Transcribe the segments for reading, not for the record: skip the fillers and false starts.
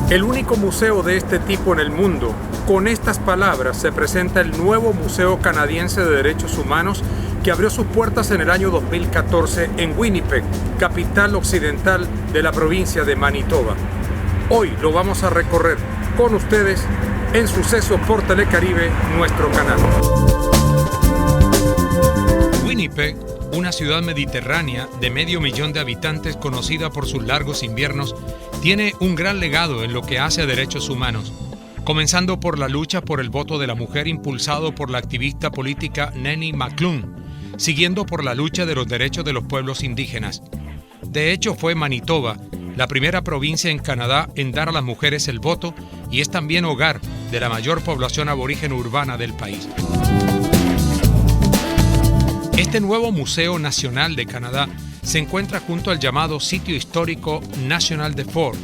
El único museo de este tipo en el mundo. Con estas palabras se presenta el nuevo Museo Canadiense de Derechos Humanos que abrió sus puertas en el año 2014 en Winnipeg, capital occidental de la provincia de Manitoba. Hoy lo vamos a recorrer con ustedes en Sucesos por Telecaribe, nuestro canal. Winnipeg, una ciudad mediterránea de 500,000 de habitantes conocida por sus largos inviernos, tiene un gran legado en lo que hace a derechos humanos, comenzando por la lucha por el voto de la mujer impulsado por la activista política Nancy McClung, siguiendo por la lucha de los derechos de los pueblos indígenas. De hecho, fue Manitoba la primera provincia en Canadá en dar a las mujeres el voto y es también hogar de la mayor población aborigen urbana del país. Este nuevo Museo Nacional de Canadá se encuentra junto al llamado Sitio Histórico National de Fort,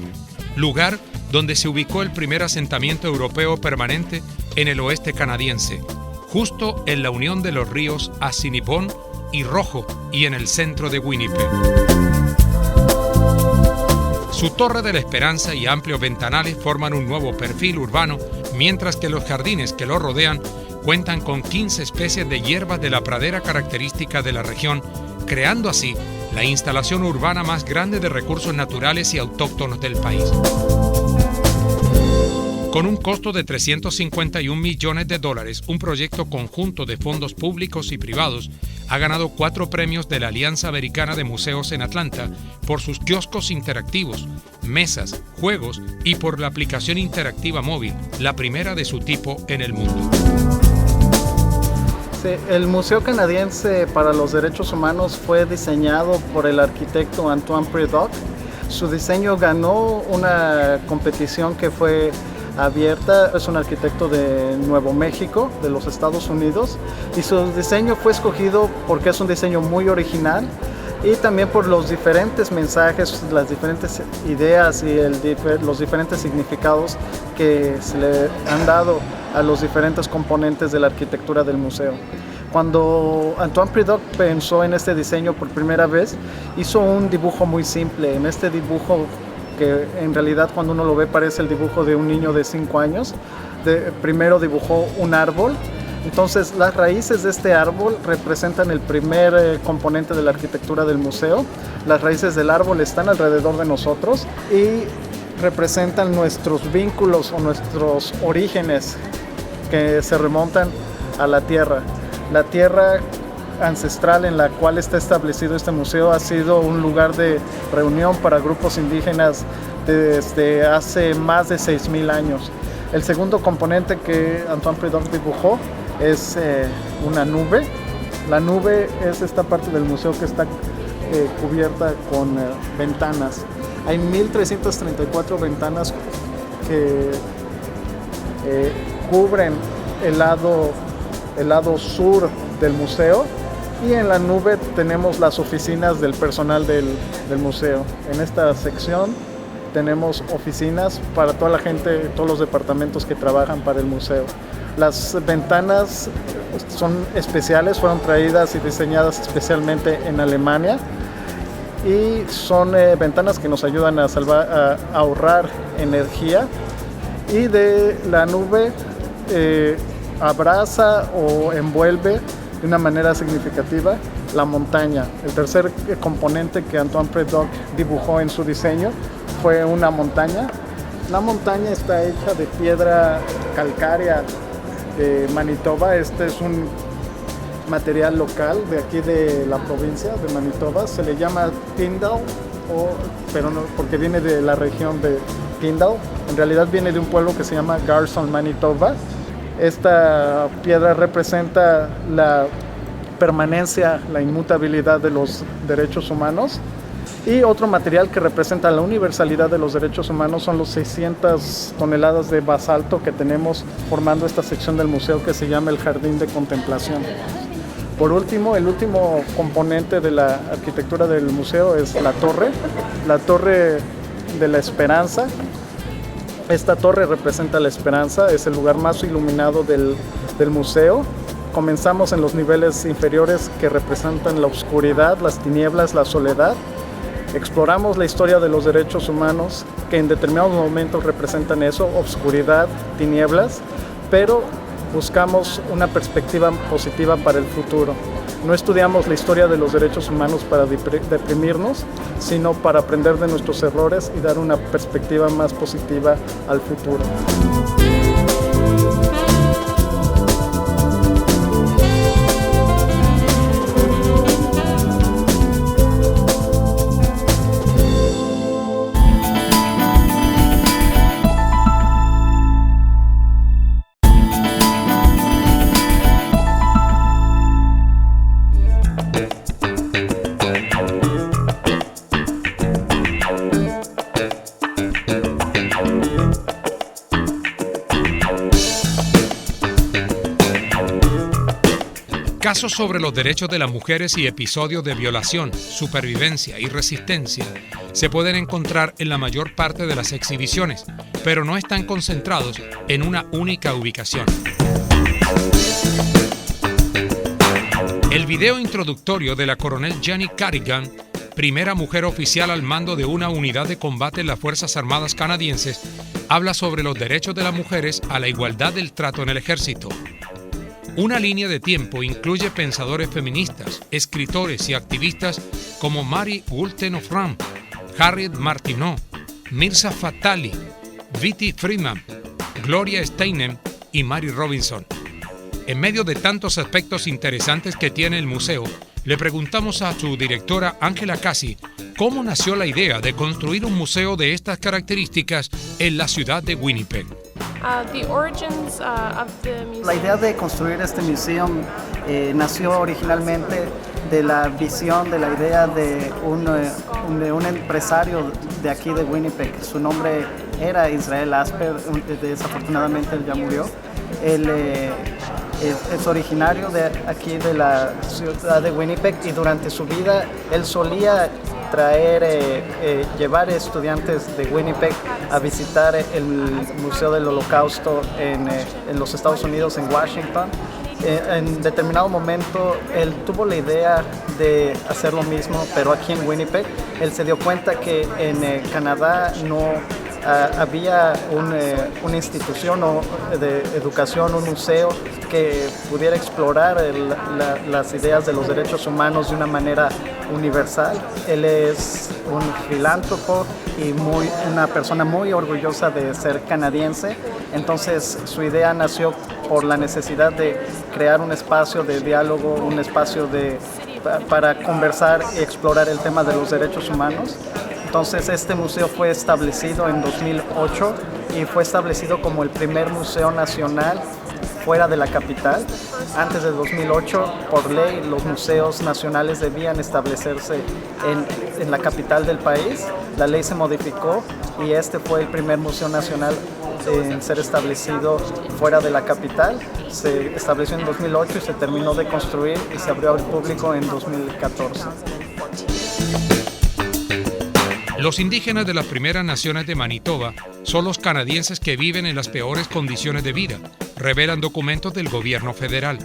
lugar donde se ubicó el primer asentamiento europeo permanente en el oeste canadiense, justo en la unión de los ríos Assiniboine y Rojo y en el centro de Winnipeg. Su Torre de la Esperanza y amplios ventanales forman un nuevo perfil urbano, mientras que los jardines que lo rodean cuentan con 15 especies de hierbas de la pradera característica de la región, creando así la instalación urbana más grande de recursos naturales y autóctonos del país. Con un costo de $351 millones, un proyecto conjunto de fondos públicos y privados ha ganado 4 premios de la Alianza Americana de Museos en Atlanta por sus kioscos interactivos, mesas, juegos y por la aplicación interactiva móvil, la primera de su tipo en el mundo. El Museo Canadiense para los Derechos Humanos fue diseñado por el arquitecto Antoine Prédock. Su diseño ganó una competición que fue abierta. Es un arquitecto de Nuevo México, de los Estados Unidos, y su diseño fue escogido porque es un diseño muy original y también por los diferentes mensajes, las diferentes ideas y los diferentes significados que se le han dado a los diferentes componentes de la arquitectura del museo. Cuando Antoine Prédock pensó en este diseño por primera vez, hizo un dibujo muy simple. En este dibujo, que en realidad cuando uno lo ve parece el dibujo de un niño de 5 años, primero dibujó un árbol. Entonces las raíces de este árbol representan el primer componente de la arquitectura del museo. Las raíces del árbol están alrededor de nosotros y representan nuestros vínculos o nuestros orígenes que se remontan a la tierra. La tierra ancestral en la cual está establecido este museo ha sido un lugar de reunión para grupos indígenas desde hace más de 6,000 años. El segundo componente que Antoine Prédock dibujó es una nube. La nube es esta parte del museo que está cubierta con ventanas. Hay 1,334 ventanas que cubren el lado sur del museo, y en la nube tenemos las oficinas del personal del museo. En esta sección tenemos oficinas para toda la gente, todos los departamentos que trabajan para el museo. Las ventanas son especiales, fueron traídas y diseñadas especialmente en Alemania y son ventanas que nos ayudan a ahorrar energía. Y de la nube abraza o envuelve de una manera significativa la montaña. El tercer componente que Antoine Prédock dibujó en su diseño fue una montaña. La montaña está hecha de piedra calcárea de Manitoba. Este es un material local de aquí de la provincia de Manitoba. Se le llama Tyndall, pero no, porque viene de la región de Tyndall. En realidad viene de un pueblo que se llama Garson, Manitoba. Esta piedra representa la permanencia, la inmutabilidad de los derechos humanos. Y otro material que representa la universalidad de los derechos humanos son los 600 toneladas de basalto que tenemos formando esta sección del museo que se llama el Jardín de Contemplación. Por último, el último componente de la arquitectura del museo es la Torre de la Esperanza. Esta torre representa la esperanza, es el lugar más iluminado del museo. Comenzamos en los niveles inferiores que representan la oscuridad, las tinieblas, la soledad. exploramos la historia de los derechos humanos, que en determinados momentos representan eso, obscuridad, tinieblas, pero buscamos una perspectiva positiva para el futuro. No estudiamos la historia de los derechos humanos para deprimirnos, sino para aprender de nuestros errores y dar una perspectiva más positiva al futuro. Casos sobre los derechos de las mujeres y episodios de violación, supervivencia y resistencia se pueden encontrar en la mayor parte de las exhibiciones, pero no están concentrados en una única ubicación. El video introductorio de la coronel Jenny Carrigan, primera mujer oficial al mando de una unidad de combate en las Fuerzas Armadas canadienses, habla sobre los derechos de las mujeres a la igualdad del trato en el ejército. Una línea de tiempo incluye pensadores feministas, escritores y activistas como Mary Wollstonecraft, Harriet Martineau, Mirza Fattali, Vitti Friedman, Gloria Steinem y Mary Robinson. En medio de tantos aspectos interesantes que tiene el museo, le preguntamos a su directora Angela Cassi cómo nació la idea de construir un museo de estas características en la ciudad de Winnipeg. La idea de construir este museo nació originalmente de la visión, de la idea de un empresario de aquí de Winnipeg. Su nombre era Israel Asper, desafortunadamente él ya murió. Él es originario de aquí de la ciudad de Winnipeg y durante su vida él solía llevar estudiantes de Winnipeg a visitar el Museo del Holocausto en los Estados Unidos, en Washington. En determinado momento él tuvo la idea de hacer lo mismo, pero aquí en Winnipeg. Él se dio cuenta que en Canadá no había una institución de educación, un museo que pudiera explorar las ideas de los derechos humanos de una manera universal. Él es un filántropo y una persona muy orgullosa de ser canadiense. Entonces su idea nació por la necesidad de crear un espacio de diálogo, un espacio para conversar y explorar el tema de los derechos humanos. Entonces este museo fue establecido en 2008 y fue establecido como el primer museo nacional fuera de la capital. Antes de 2008, por ley, los museos nacionales debían establecerse en la capital del país. La ley se modificó y este fue el primer museo nacional en ser establecido fuera de la capital. Se estableció en 2008 y se terminó de construir y se abrió al público en 2014. Los indígenas de las primeras naciones de Manitoba son los canadienses que viven en las peores condiciones de vida, revelan documentos del gobierno federal.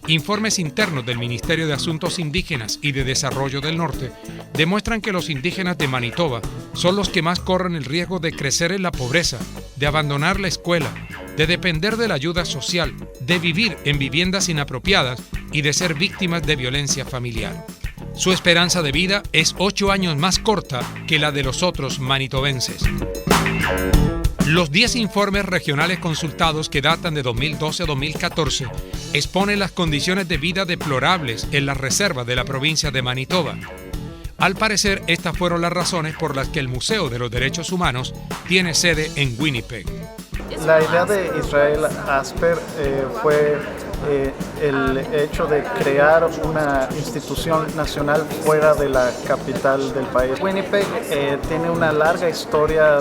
Informes internos del Ministerio de Asuntos Indígenas y de Desarrollo del Norte demuestran que los indígenas de Manitoba son los que más corren el riesgo de crecer en la pobreza, de abandonar la escuela, de depender de la ayuda social, de vivir en viviendas inapropiadas y de ser víctimas de violencia familiar. Su esperanza de vida es 8 años más corta que la de los otros manitobenses. Los 10 informes regionales consultados que datan de 2012 a 2014 exponen las condiciones de vida deplorables en las reservas de la provincia de Manitoba. Al parecer, estas fueron las razones por las que el Museo de los Derechos Humanos tiene sede en Winnipeg. La idea de Israel Asper fue el hecho de crear una institución nacional fuera de la capital del país. Winnipeg tiene una larga historia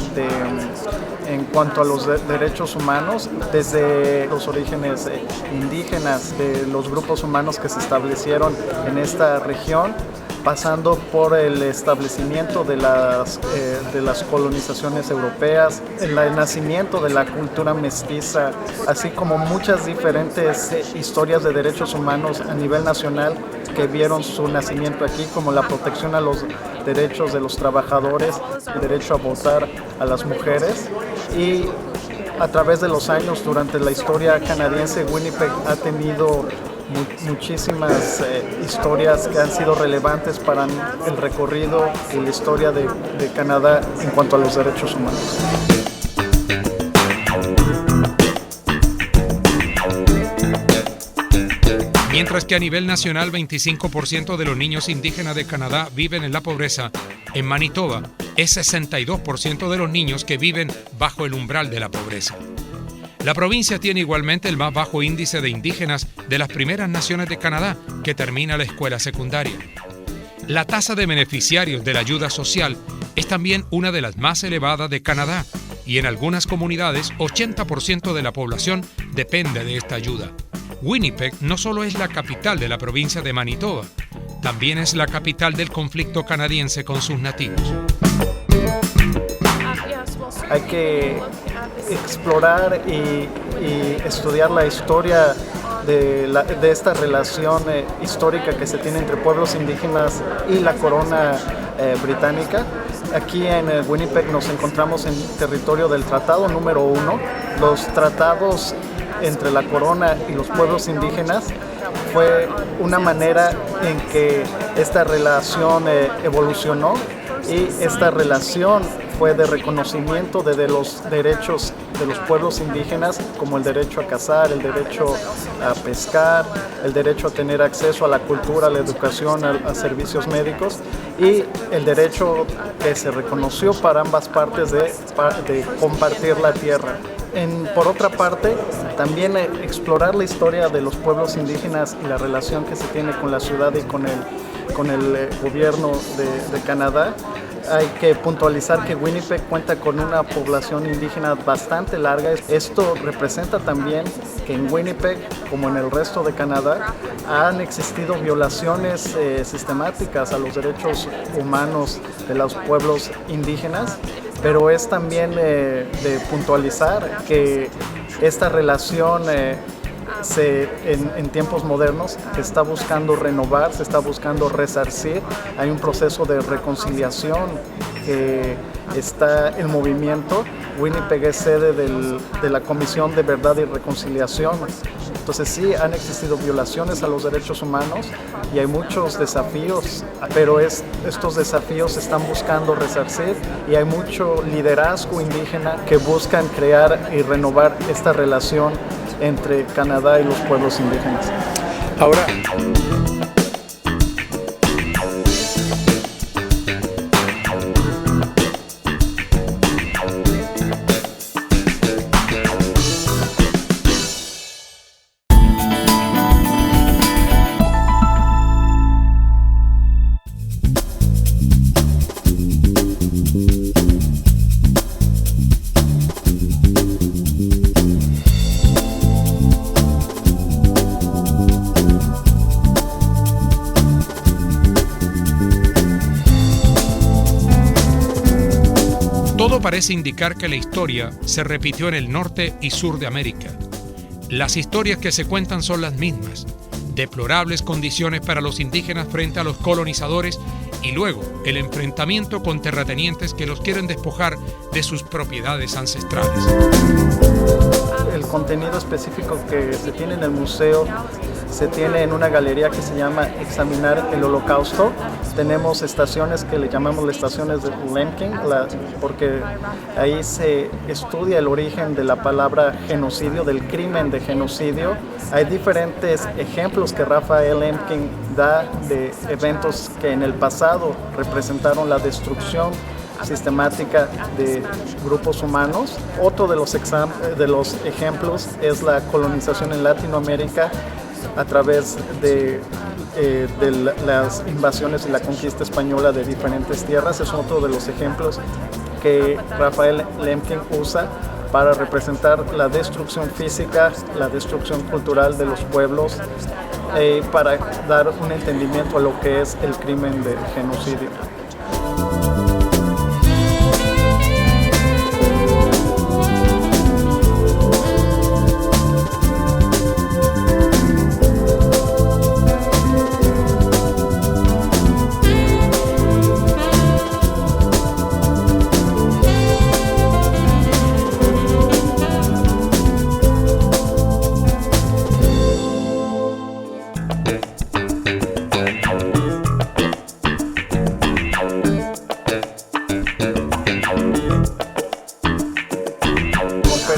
en cuanto a los derechos humanos, desde los orígenes indígenas de los grupos humanos que se establecieron en esta región pasando por el establecimiento de las colonizaciones europeas, el nacimiento de la cultura mestiza, así como muchas diferentes historias de derechos humanos a nivel nacional que vieron su nacimiento aquí, como la protección a los derechos de los trabajadores, el derecho a votar a las mujeres. Y a través de los años, durante la historia canadiense, Winnipeg ha tenido muchísimas historias que han sido relevantes para el recorrido y la historia de Canadá en cuanto a los derechos humanos. Mientras que a nivel nacional 25% de los niños indígenas de Canadá viven en la pobreza, en Manitoba es 62% de los niños que viven bajo el umbral de la pobreza. La provincia tiene igualmente el más bajo índice de indígenas de las primeras naciones de Canadá que termina la escuela secundaria. La tasa de beneficiarios de la ayuda social es también una de las más elevadas de Canadá y en algunas comunidades 80% de la población depende de esta ayuda. Winnipeg no solo es la capital de la provincia de Manitoba, también es la capital del conflicto canadiense con sus nativos. Hay que explorar y estudiar la historia de esta relación histórica que se tiene entre pueblos indígenas y la corona británica. Aquí en Winnipeg nos encontramos en territorio del Tratado número 1. Los tratados entre la corona y los pueblos indígenas fue una manera en que esta relación evolucionó, y esta relación fue de reconocimiento de los derechos de los pueblos indígenas, como el derecho a cazar, el derecho a pescar, el derecho a tener acceso a la cultura, a la educación, a servicios médicos, y el derecho que se reconoció para ambas partes de compartir la tierra. Por otra parte, también explorar la historia de los pueblos indígenas y la relación que se tiene con la ciudad y con el gobierno de Canadá. Hay que puntualizar que Winnipeg cuenta con una población indígena bastante larga. Esto representa también que en Winnipeg, como en el resto de Canadá, han existido violaciones sistemáticas a los derechos humanos de los pueblos indígenas, pero es también de puntualizar que esta relación en tiempos modernos se está buscando renovar, se está buscando resarcir. Hay un proceso de reconciliación que está en movimiento. Winnipeg es sede de la Comisión de Verdad y Reconciliación. Entonces sí, han existido violaciones a los derechos humanos y hay muchos desafíos, pero estos desafíos se están buscando resarcir, y hay mucho liderazgo indígena que buscan crear y renovar esta relación entre Canadá y los pueblos indígenas. Ahora, todo parece indicar que la historia se repitió en el norte y sur de América. Las historias que se cuentan son las mismas: deplorables condiciones para los indígenas frente a los colonizadores, y luego el enfrentamiento con terratenientes que los quieren despojar de sus propiedades ancestrales. El contenido específico que se tiene en el museo se tiene en una galería que se llama Examinar el Holocausto. Tenemos estaciones que le llamamos las estaciones de Lemkin, porque ahí se estudia el origen de la palabra genocidio, del crimen de genocidio. Hay diferentes ejemplos que Raphael Lemkin da de eventos que en el pasado representaron la destrucción sistemática de grupos humanos. Otro de los ejemplos es la colonización en Latinoamérica a través de las invasiones y la conquista española de diferentes tierras. Es otro de los ejemplos que Raphael Lemkin usa para representar la destrucción física, la destrucción cultural de los pueblos para dar un entendimiento a lo que es el crimen del genocidio.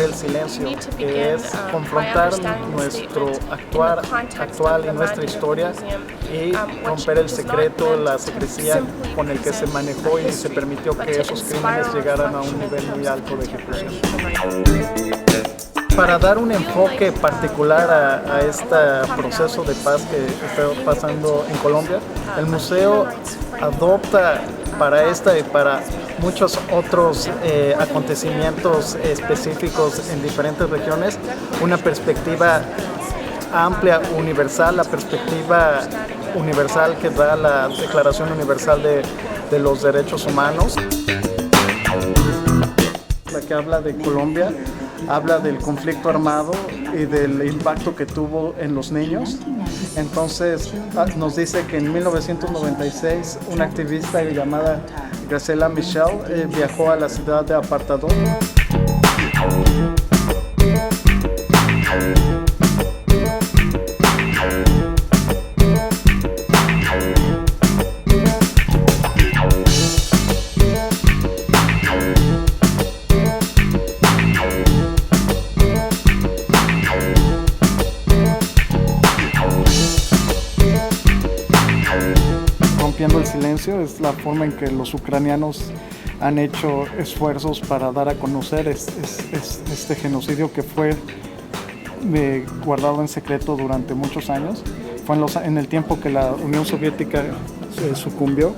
El silencio, que es confrontar nuestro actual y nuestra historia y romper el secreto, la secrecía con el que se manejó y se permitió que esos crímenes llegaran a un nivel muy alto de ejecución. Para dar un enfoque particular a este proceso de paz que está pasando en Colombia, el museo adopta para esta y para muchos otros acontecimientos específicos en diferentes regiones una perspectiva amplia, universal, la perspectiva universal que da la Declaración Universal de los Derechos Humanos. La que habla de Colombia, habla del conflicto armado y del impacto que tuvo en los niños. Entonces nos dice que en 1996 una activista llamada Graciela Michel viajó a la ciudad de Apartadó. Rompiendo el silencio es la forma en que los ucranianos han hecho esfuerzos para dar a conocer este genocidio que fue guardado en secreto durante muchos años. Fue en el tiempo que la Unión Soviética sucumbió.